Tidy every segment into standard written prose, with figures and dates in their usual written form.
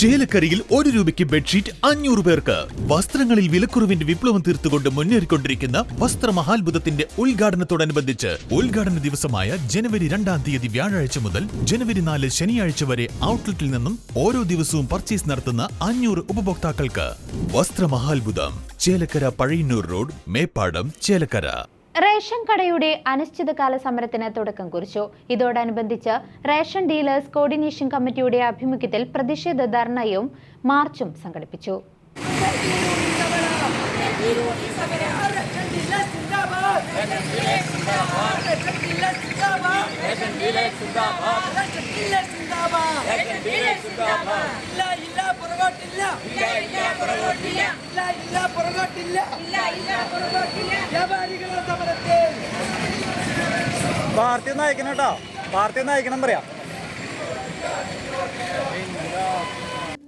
ചേലക്കരയിൽ 1 രൂപയ്ക്ക് ബെഡ്ഷീറ്റ് 500 പേർക്ക്. വസ്ത്രങ്ങളിൽ വിലക്കുറവിന്റെ വിപ്ലവം തീർത്തുകൊണ്ട് മുന്നേറിക്കൊണ്ടിരിക്കുന്ന വസ്ത്രമഹാത്ഭുതത്തിന്റെ ഉദ്ഘാടനത്തോടനുബന്ധിച്ച് ഉദ്ഘാടന ദിവസമായ ജനുവരി 2-ാം തീയതി വ്യാഴാഴ്ച മുതൽ ജനുവരി 4 ശനിയാഴ്ച വരെ ഔട്ട്ലെറ്റിൽ നിന്നും ഓരോ ദിവസവും പർച്ചേസ് നടത്തുന്ന 500 ഉപഭോക്താക്കൾക്ക് വസ്ത്രമഹാത്ഭുതം. ചേലക്കര പഴയന്നൂർ റോഡ്, മേപ്പാടം, ചേലക്കര. റേഷൻ കടയുടെ അനിശ്ചിതകാല സമരത്തിന് തുടക്കം കുറിച്ചു. ഇതോടനുബന്ധിച്ച് റേഷൻ ഡീലേഴ്സ് കോർഡിനേഷൻ കമ്മിറ്റിയുടെ ആഭിമുഖ്യത്തിൽ പ്രതിഷേധ ധർണയും മാർച്ചും സംഘടിപ്പിച്ചു. പാർട്ടി ഒന്ന് അയക്കണം കേട്ടോ, പാർട്ടി ഒന്ന് അയക്കണം പറയാം.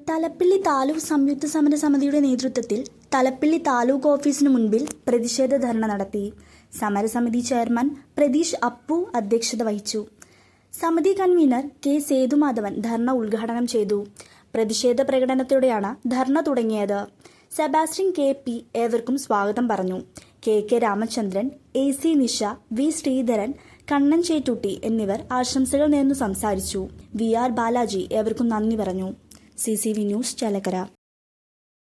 തലപ്പിള്ളി താലൂക്ക് സംയുക്ത സമര സമിതിയുടെ നേതൃത്വത്തിൽ തലപ്പിള്ളി താലൂക്ക് ഓഫീസിന് മുൻപിൽ പ്രതിഷേധ ധർണ നടത്തി. സമരസമിതി ചെയർമാൻ പ്രതീഷ് അപ്പു അധ്യക്ഷത വഹിച്ചു. സമിതി കൺവീനർ കെ സേതുമാധവൻ ധർണ ഉദ്ഘാടനം ചെയ്തു. പ്രതിഷേധ പ്രകടനത്തോടെയാണ് ധർണ തുടങ്ങിയത്. സെബാസ്റ്റ്യൻ KP ഏവർക്കും സ്വാഗതം പറഞ്ഞു. KK Ramachandran, AC Nisha, V Sreedharan, Kannan ചേറ്റൂട്ടി എന്നിവർ ആശംസകൾ നേർന്നു സംസാരിച്ചു. VR ബാലാജി ഏവർക്കും നന്ദി പറഞ്ഞു. CCV news, Chelakkara.